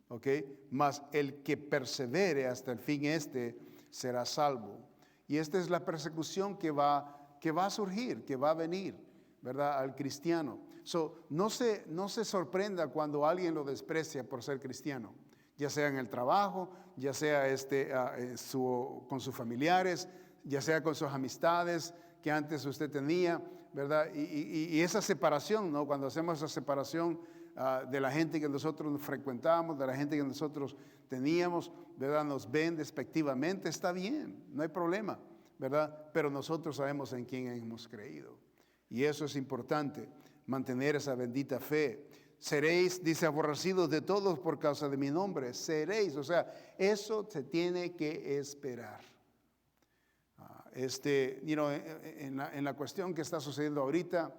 ¿Ok? Mas el que persevere hasta el fin, será salvo. Y esta es la persecución que va a surgir, que va a venir, ¿verdad? Al cristiano. No se sorprenda cuando alguien lo desprecia por ser cristiano, ya sea en el trabajo, ya sea con sus familiares, ya sea con sus amistades que antes usted tenía, ¿verdad? Y esa separación, ¿no? Cuando hacemos esa separación de la gente que nosotros frecuentábamos, de la gente que nosotros teníamos, ¿verdad? Nos ven despectivamente, está bien, no hay problema, ¿verdad? Pero nosotros sabemos en quién hemos creído. Y eso es importante, mantener esa bendita fe. Seréis, dice, aborrecidos de todos por causa de mi nombre. Seréis, o sea, eso se tiene que esperar. En la cuestión que está sucediendo ahorita,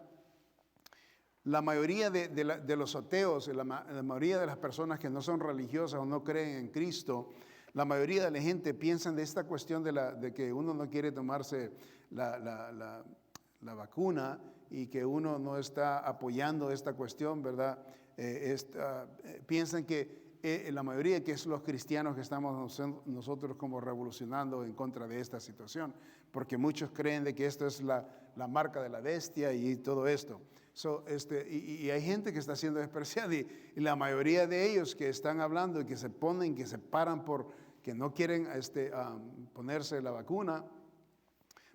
la mayoría de los ateos, la mayoría de las personas que no son religiosas o no creen en Cristo, la mayoría de la gente piensan de esta cuestión de que uno no quiere tomarse la vacuna y que uno no está apoyando esta cuestión, ¿verdad? Piensan que la mayoría que es los cristianos que estamos nosotros como revolucionando en contra de esta situación, porque muchos creen de que esto es la marca de la bestia y todo esto. Y hay gente que está siendo despreciada y la mayoría de ellos que están hablando y que se paran por que no quieren ponerse la vacuna,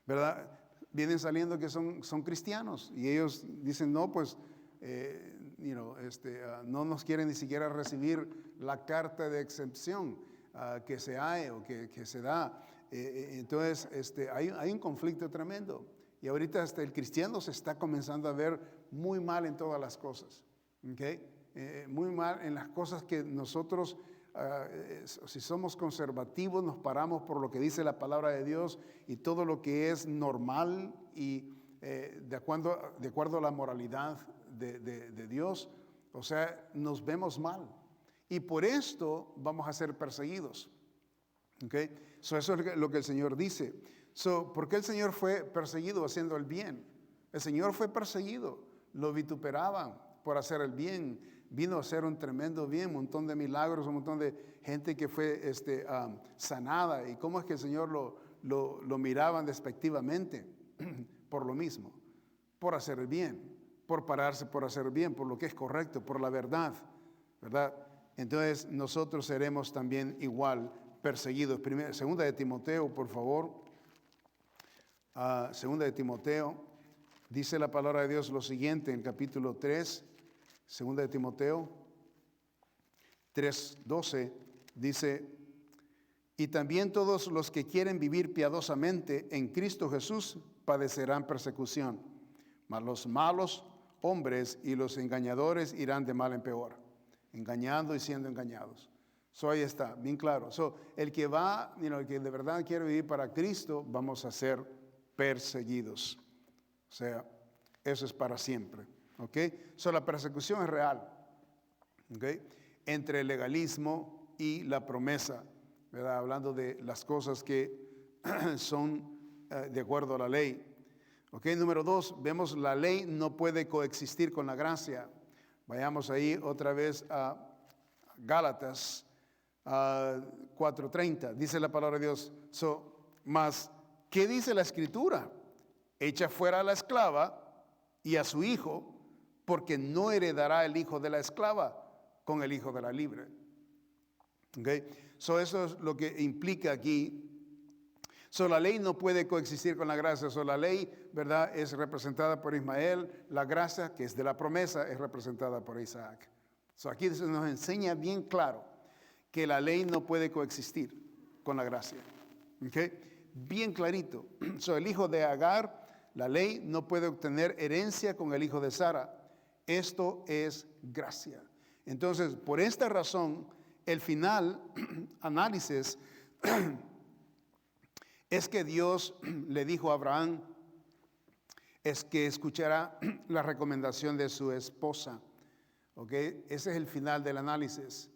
¿verdad? Vienen saliendo que son cristianos y ellos dicen, no, pues, no nos quieren ni siquiera recibir la carta de excepción que se hay o que se da. Entonces, hay un conflicto tremendo. Y ahorita hasta el cristiano se está comenzando a ver muy mal en todas las cosas. ¿Okay? Muy mal en las cosas que nosotros, si somos conservativos, nos paramos por lo que dice la palabra de Dios y todo lo que es normal y de acuerdo a la moralidad de Dios, o sea, nos vemos mal. Y por esto vamos a ser perseguidos. ¿Okay? Eso es lo que el Señor dice. ¿Por qué el Señor fue perseguido haciendo el bien? El Señor fue perseguido, lo vituperaban por hacer el bien, vino a hacer un tremendo bien, un montón de milagros, un montón de gente que fue sanada. ¿Y cómo es que el Señor lo miraban despectivamente? Por lo mismo, por hacer el bien, por pararse por hacer el bien, por lo que es correcto, por la verdad, ¿verdad? Entonces nosotros seremos también igual perseguidos. Segunda de Timoteo, por favor. Segunda de Timoteo, dice la palabra de Dios lo siguiente en el capítulo 3, segunda de Timoteo 3:12, dice, y también todos los que quieren vivir piadosamente en Cristo Jesús padecerán persecución, mas los malos hombres y los engañadores irán de mal en peor, engañando y siendo engañados. Ahí está, bien claro. El que el que de verdad quiere vivir para Cristo, vamos a ser perseguidos. O sea, eso es para siempre. ¿Ok? La persecución es real. ¿Ok? Entre el legalismo y la promesa, ¿verdad? Hablando de las cosas que son de acuerdo a la ley. ¿Ok? Número 2, vemos la ley no puede coexistir con la gracia. Vayamos ahí otra vez a Gálatas 4:30. Dice la palabra de Dios. Mas, ¿qué dice la Escritura? Echa fuera a la esclava y a su hijo, porque no heredará el hijo de la esclava con el hijo de la libre. ¿Okay? Eso es lo que implica aquí. La ley no puede coexistir con la gracia. La ley, ¿verdad?, es representada por Ismael. La gracia, que es de la promesa, es representada por Isaac. Aquí se nos enseña bien claro que la ley no puede coexistir con la gracia. ¿Okay? Bien clarito. El hijo de Agar, la ley no puede obtener herencia con el hijo de Sara. Esto es gracia. Entonces, por esta razón, el final análisis es que Dios le dijo a Abraham es que escuchará la recomendación de su esposa. ¿Okay? Ese es el final del análisis.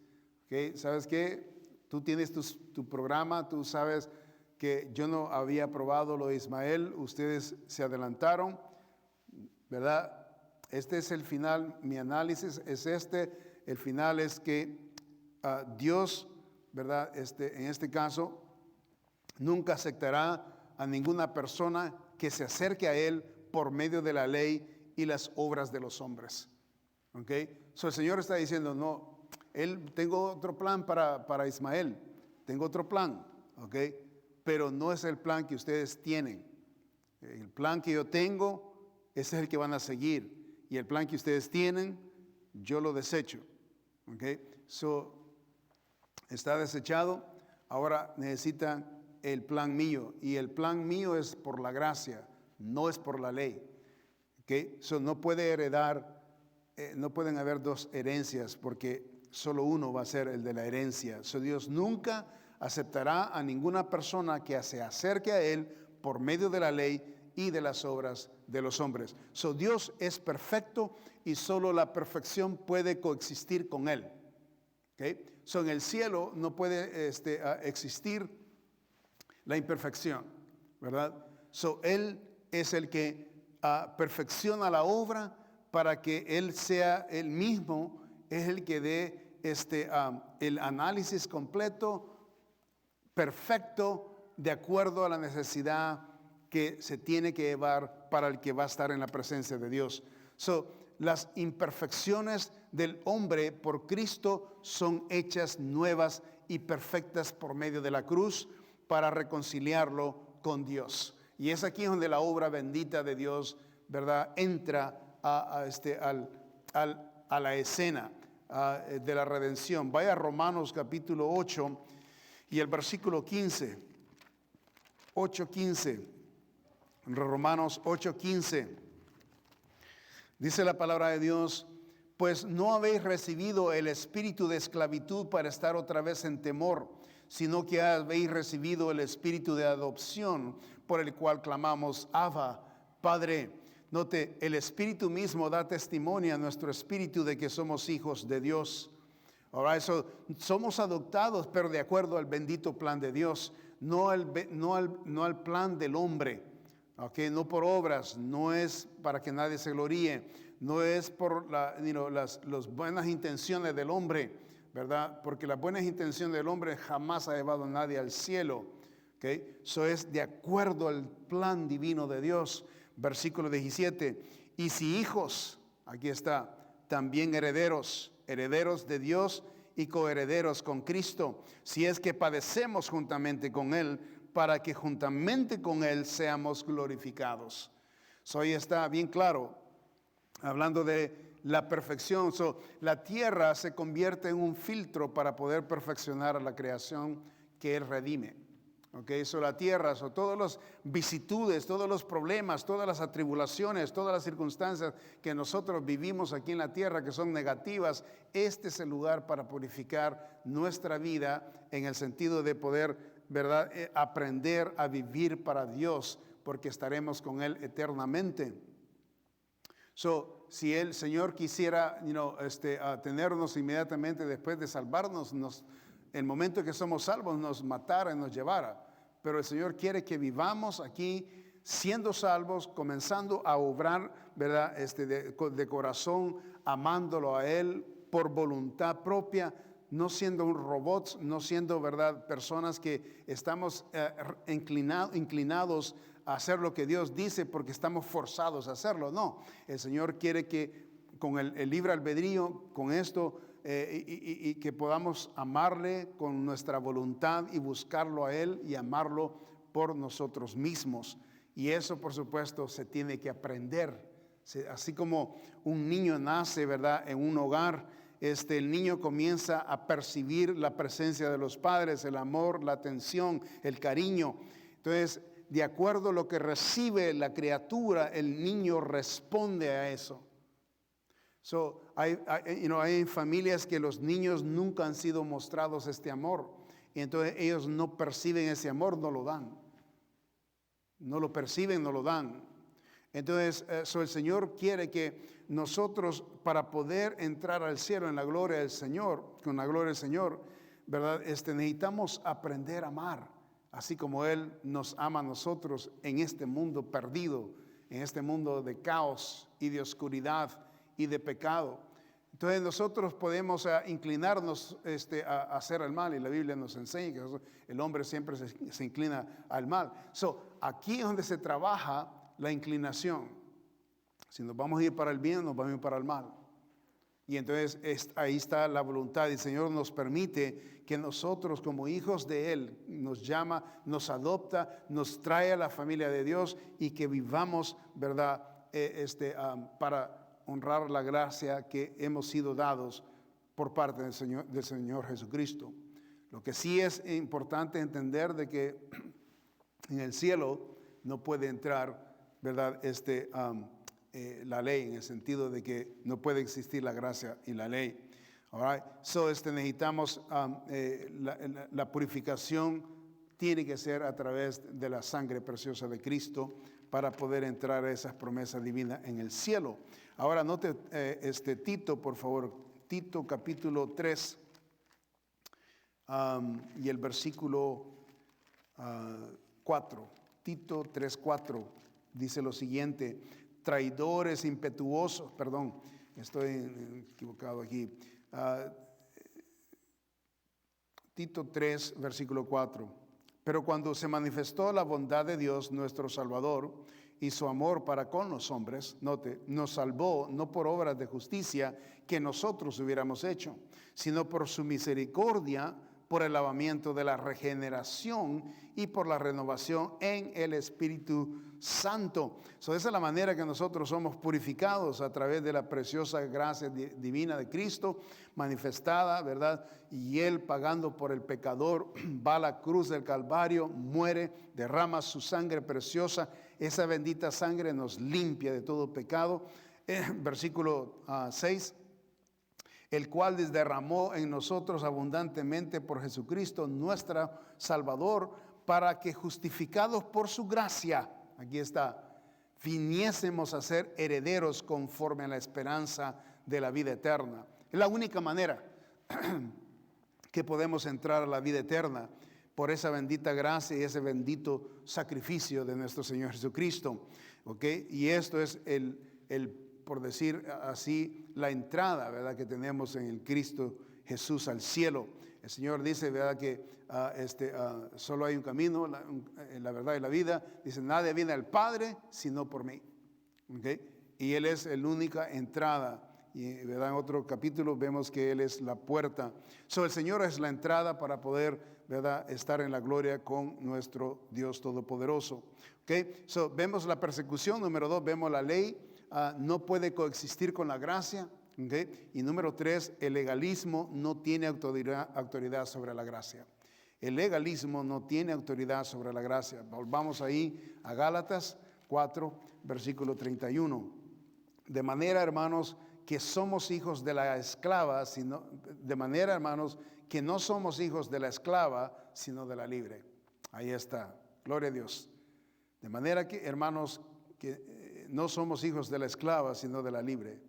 ¿Okay? ¿Sabes qué? Tú tienes tu programa, tú sabes que yo no había aprobado lo de Ismael, ustedes se adelantaron, ¿verdad? este es el final, mi análisis es este. El final es que Dios, ¿verdad? En este caso, nunca aceptará a ninguna persona que se acerque a Él por medio de la ley y las obras de los hombres. ¿Ok? So, el Señor está diciendo, no, tengo otro plan para Ismael, tengo otro plan, ¿ok? Pero no es el plan que ustedes tienen. El plan que yo tengo, ese es el que van a seguir. Y el plan que ustedes tienen, yo lo desecho. ¿Ok? So, está desechado, ahora necesitan el plan mío. Y el plan mío es por la gracia, no es por la ley. ¿Ok? So, no puede heredar, no pueden haber dos herencias porque solo uno va a ser el de la herencia. So, Dios nunca aceptará a ninguna persona que se acerque a Él por medio de la ley y de las obras de los hombres. So, Dios es perfecto y solo la perfección puede coexistir con Él. ¿Okay? So, en el cielo no puede existir la imperfección, ¿verdad? So, Él es el que perfecciona la obra para que Él sea Él mismo, es el que dé el análisis completo, perfecto, de acuerdo a la necesidad que se tiene que llevar para el que va a estar en la presencia de Dios. So, las imperfecciones del hombre por Cristo son hechas nuevas y perfectas por medio de la cruz para reconciliarlo con Dios. Y es aquí donde la obra bendita de Dios, ¿verdad?, entra a la escena de la redención. Vaya a Romanos capítulo 8 y el versículo 15. 8:15. Romanos 8:15. Dice la palabra de Dios: pues no habéis recibido el espíritu de esclavitud para estar otra vez en temor, sino que habéis recibido el espíritu de adopción, por el cual clamamos, Abba, Padre. Note, el espíritu mismo da testimonio a nuestro espíritu de que somos hijos de Dios. Ahora, somos adoptados, pero de acuerdo al bendito plan de Dios, no al plan del hombre. Okay, no por obras, no es para que nadie se gloríe, no es por las buenas intenciones del hombre, ¿verdad? Porque las buenas intenciones del hombre jamás ha llevado a nadie al cielo. Okay? Eso es de acuerdo al plan divino de Dios. Versículo 17. Y si hijos, aquí está, también herederos, herederos de Dios y coherederos con Cristo, si es que padecemos juntamente con Él, para que juntamente con Él seamos glorificados. So, ahí está bien claro, hablando de la perfección. So, la tierra se convierte en un filtro para poder perfeccionar a la creación que Él redime. Okay, so la tierra, so todas las vicisitudes, todos los problemas, todas las atribulaciones, todas las circunstancias que nosotros vivimos aquí en la tierra que son negativas, este es el lugar para purificar nuestra vida en el sentido de poder, ¿verdad?, aprender a vivir para Dios, porque estaremos con Él eternamente. So, si el Señor quisiera tenernos inmediatamente después de salvarnos, el momento que somos salvos, nos matara y nos llevara. Pero el Señor quiere que vivamos aquí siendo salvos, comenzando a obrar, ¿verdad?, de corazón, amándolo a Él por voluntad propia, no siendo un robot, no siendo, ¿verdad?, personas que estamos inclinados a hacer lo que Dios dice porque estamos forzados a hacerlo. No, el Señor quiere que con el libre albedrío, con esto, y que podamos amarle con nuestra voluntad y buscarlo a Él y amarlo por nosotros mismos. Y eso, por supuesto, se tiene que aprender. Así como un niño nace, ¿verdad?, en un hogar, el niño comienza a percibir la presencia de los padres, el amor, la atención, el cariño. Entonces, de acuerdo a lo que recibe la criatura, el niño responde a eso. So, hay familias que los niños nunca han sido mostrados este amor, y entonces ellos no perciben ese amor, no lo dan. No lo perciben, no lo dan. Entonces, el Señor quiere que nosotros, para poder entrar al cielo en la gloria del Señor, con la gloria del Señor, ¿verdad?, necesitamos aprender a amar, así como Él nos ama a nosotros en este mundo perdido, en este mundo de caos y de oscuridad y de pecado. Entonces nosotros podemos inclinarnos a hacer el mal, y la Biblia nos enseña que el hombre siempre se inclina al mal. Aquí es donde se trabaja la inclinación. Si nos vamos a ir para el bien, nos vamos a ir para el mal. Y entonces ahí está la voluntad. Y el Señor nos permite que nosotros como hijos de Él, nos llama, nos adopta, nos trae a la familia de Dios y que vivamos, ¿verdad? Para honrar la gracia que hemos sido dados por parte del Señor Jesucristo. Lo que sí es importante entender de que en el cielo no puede entrar, ¿verdad? La ley, en el sentido de que no puede existir la gracia y la ley. All right? Necesitamos la purificación tiene que ser a través de la sangre preciosa de Cristo para poder entrar a esas promesas divinas en el cielo. Ahora note Tito, por favor, Tito capítulo 3 y el versículo 4. Tito 3:4 dice lo siguiente: traidores, impetuosos, perdón, estoy equivocado aquí. Tito 3, versículo 4. Pero cuando se manifestó la bondad de Dios, nuestro Salvador, y su amor para con los hombres, note, nos salvó no por obras de justicia que nosotros hubiéramos hecho, sino por su misericordia, por el lavamiento de la regeneración y por la renovación en el Espíritu Santo. Esa es la manera que nosotros somos purificados, a través de la preciosa gracia divina de Cristo manifestada, ¿verdad? Y Él, pagando por el pecador, va a la cruz del Calvario, muere, derrama su sangre preciosa. Esa bendita sangre nos limpia de todo pecado. Versículo 6. El cual derramó en nosotros abundantemente por Jesucristo, nuestro Salvador, para que justificados por su gracia, aquí está, viniésemos a ser herederos conforme a la esperanza de la vida eterna. Es la única manera que podemos entrar a la vida eterna, por esa bendita gracia y ese bendito sacrificio de nuestro Señor Jesucristo. ¿Okay? Y esto es por decir así, la entrada, ¿verdad?, que tenemos en el Cristo Jesús al cielo. El Señor dice, ¿verdad?, que solo hay un camino, la verdad y la vida. Dice, nadie viene al Padre sino por mí. ¿Okay? Y Él es la única entrada. Y, ¿verdad?, en otro capítulo vemos que Él es la puerta. El Señor es la entrada para poder, ¿verdad?, estar en la gloria con nuestro Dios Todopoderoso. ¿Okay? Vemos la persecución. Número 2, vemos la ley. No puede coexistir con la gracia. ¿Okay? Y número 3, el legalismo no tiene autoridad sobre la gracia. El legalismo no tiene autoridad sobre la gracia. Volvamos ahí a Gálatas 4, versículo 31. De manera, hermanos, que somos hijos de la esclava, de manera, hermanos, que no somos hijos de la esclava, sino de la libre. Ahí está. Gloria a Dios. De manera que, hermanos, que no somos hijos de la esclava, sino de la libre.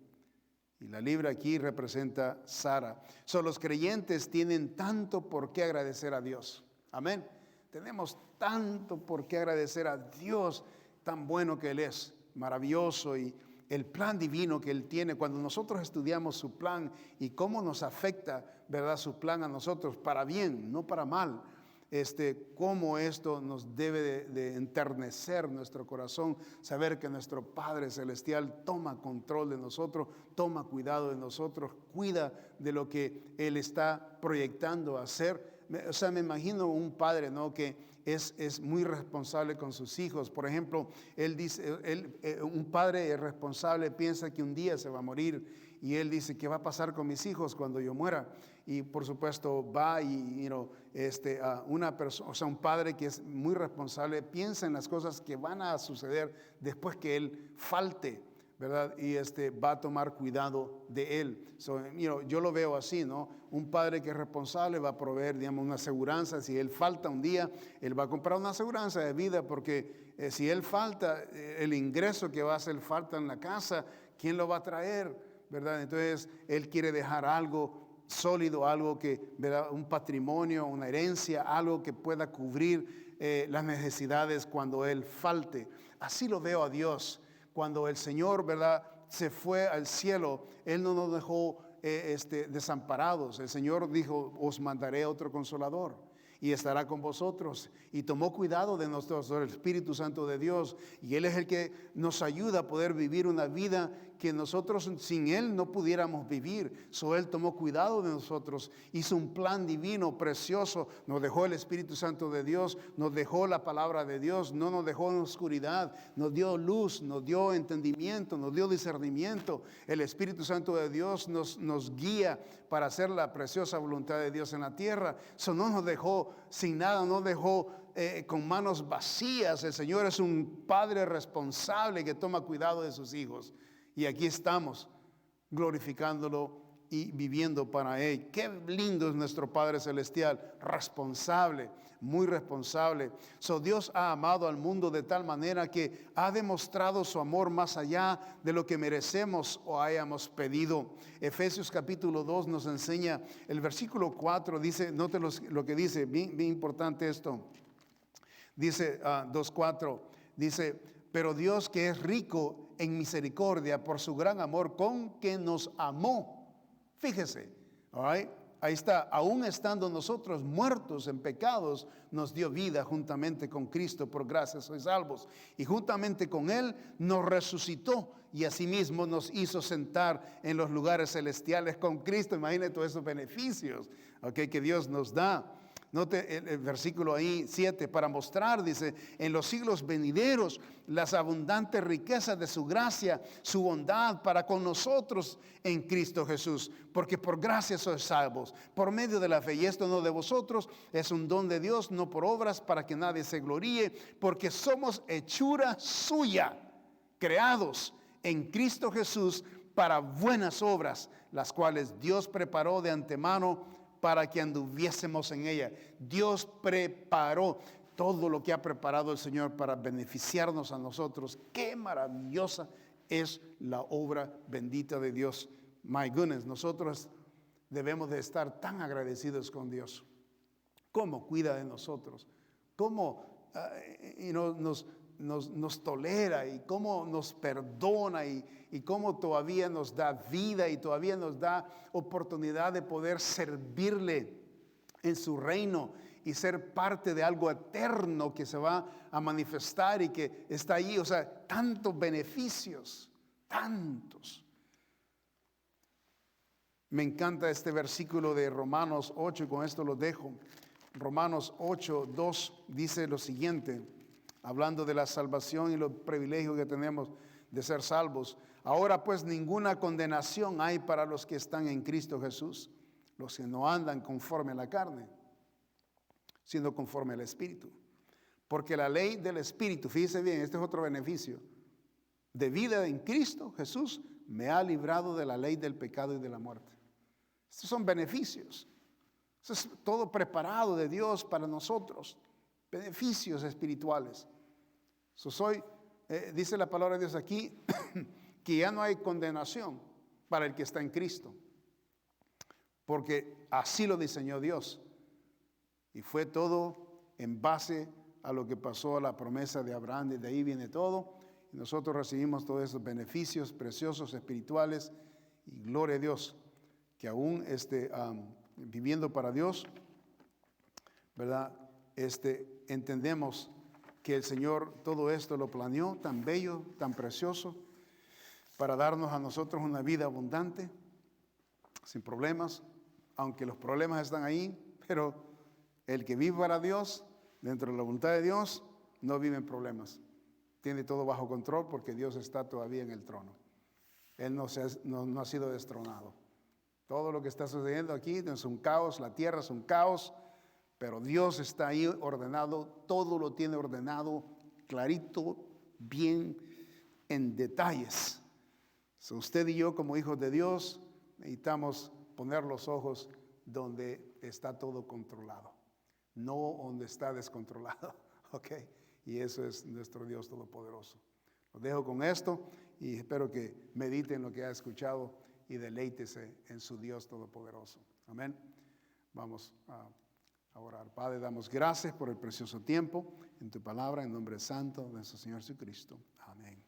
Y la libre aquí representa Sara. Los creyentes tienen tanto por qué agradecer a Dios. Amén. Tenemos tanto por qué agradecer a Dios, tan bueno que Él es, maravilloso, y el plan divino que Él tiene. Cuando nosotros estudiamos su plan y cómo nos afecta, ¿verdad?, su plan a nosotros, para bien, no para mal. Cómo esto nos debe de enternecer nuestro corazón, saber que nuestro Padre Celestial toma control de nosotros, toma cuidado de nosotros, cuida de lo que Él está proyectando a hacer. Me imagino un padre, ¿no?, que es muy responsable con sus hijos. Por ejemplo, él dice, un padre responsable piensa que un día se va a morir, y él dice, ¿qué va a pasar con mis hijos cuando yo muera? Y por supuesto va y una persona, un padre que es muy responsable, piensa en las cosas que van a suceder después que él falte, ¿verdad? Y va a tomar cuidado de él. Yo lo veo así, ¿no? Un padre que es responsable va a proveer, digamos, una aseguranza. Si él falta un día, él va a comprar una aseguranza de vida, porque si él falta, el ingreso que va a hacer falta en la casa, ¿quién lo va a traer? ¿Verdad? Entonces, él quiere dejar algo sólido, algo que, ¿verdad?, un patrimonio, una herencia, algo que pueda cubrir las necesidades cuando él falte. Así lo veo a Dios. cuando el Señor, ¿verdad?, se fue al cielo, Él no nos dejó desamparados. El Señor dijo, os mandaré otro consolador y estará con vosotros. Y tomó cuidado de nosotros, el Espíritu Santo de Dios. Y Él es el que nos ayuda a poder vivir una vida que nosotros sin Él no pudiéramos vivir. Él tomó cuidado de nosotros, hizo un plan divino, precioso. Nos dejó el Espíritu Santo de Dios, nos dejó la palabra de Dios, no nos dejó en oscuridad, nos dio luz, nos dio entendimiento, nos dio discernimiento. El Espíritu Santo de Dios nos guía para hacer la preciosa voluntad de Dios en la tierra. No nos dejó sin nada, no nos dejó con manos vacías. El Señor es un Padre responsable que toma cuidado de sus hijos. Y aquí estamos glorificándolo y viviendo para Él. Qué lindo es nuestro Padre Celestial, responsable, muy responsable. Dios ha amado al mundo de tal manera que ha demostrado su amor más allá de lo que merecemos o hayamos pedido. Efesios capítulo 2 nos enseña, el versículo 4 dice, noten lo que dice, bien importante esto. Dice 2:4, dice, pero Dios que es rico en misericordia por su gran amor con que nos amó. Fíjese, ahí está, aún estando nosotros muertos en pecados, nos dio vida juntamente con Cristo, por gracia sois salvos. Y juntamente con Él nos resucitó y asimismo nos hizo sentar en los lugares celestiales con Cristo. Imagínate todos esos beneficios, que Dios nos da. Note el versículo ahí 7, para mostrar, dice, en los siglos venideros las abundantes riquezas de su gracia, su bondad para con nosotros en Cristo Jesús, porque por gracia sois salvos, por medio de la fe, y esto no de vosotros, es un don de Dios, no por obras para que nadie se gloríe, porque somos hechura suya, creados en Cristo Jesús para buenas obras, las cuales Dios preparó de antemano para que anduviésemos en ella. Dios preparó todo lo que ha preparado el Señor para beneficiarnos a nosotros. Qué maravillosa es la obra bendita de Dios. My goodness, nosotros debemos de estar tan agradecidos con Dios. Cómo cuida de nosotros, cómo nos tolera y cómo nos perdona y cómo todavía nos da vida y todavía nos da oportunidad de poder servirle en su reino y ser parte de algo eterno que se va a manifestar y que está allí. O sea, tantos beneficios, tantos. Me encanta este versículo de Romanos 8 y con esto lo dejo. Romanos 8:2 dice lo siguiente, hablando de la salvación y los privilegios que tenemos de ser salvos. Ahora pues ninguna condenación hay para los que están en Cristo Jesús, los que no andan conforme a la carne, sino conforme al Espíritu. Porque la ley del Espíritu, fíjese bien, este es otro beneficio, de vida en Cristo Jesús, me ha librado de la ley del pecado y de la muerte. Estos son beneficios. Eso es todo preparado de Dios para nosotros. Beneficios espirituales. Dice la palabra de Dios aquí que ya no hay condenación para el que está en Cristo, porque así lo diseñó Dios y fue todo en base a lo que pasó a la promesa de Abraham. Desde ahí viene todo y nosotros recibimos todos esos beneficios preciosos espirituales y gloria a Dios que aún viviendo para Dios, ¿verdad? Entendemos que el Señor todo esto lo planeó tan bello, tan precioso, para darnos a nosotros una vida abundante, sin problemas, aunque los problemas están ahí, pero el que vive para Dios, dentro de la voluntad de Dios, no vive en problemas. Tiene todo bajo control porque Dios está todavía en el trono. Él no ha sido destronado. Todo lo que está sucediendo aquí es un caos, la tierra es un caos, pero Dios está ahí ordenado, todo lo tiene ordenado, clarito, bien, en detalles. Usted y yo como hijos de Dios necesitamos poner los ojos donde está todo controlado, no donde está descontrolado, ¿ok? Y eso es nuestro Dios Todopoderoso. Los dejo con esto y espero que mediten lo que ha escuchado y deleítese en su Dios Todopoderoso. Amén. Vamos a orar. Padre, damos gracias por el precioso tiempo en tu palabra, en nombre santo de nuestro Señor Jesucristo. Amén.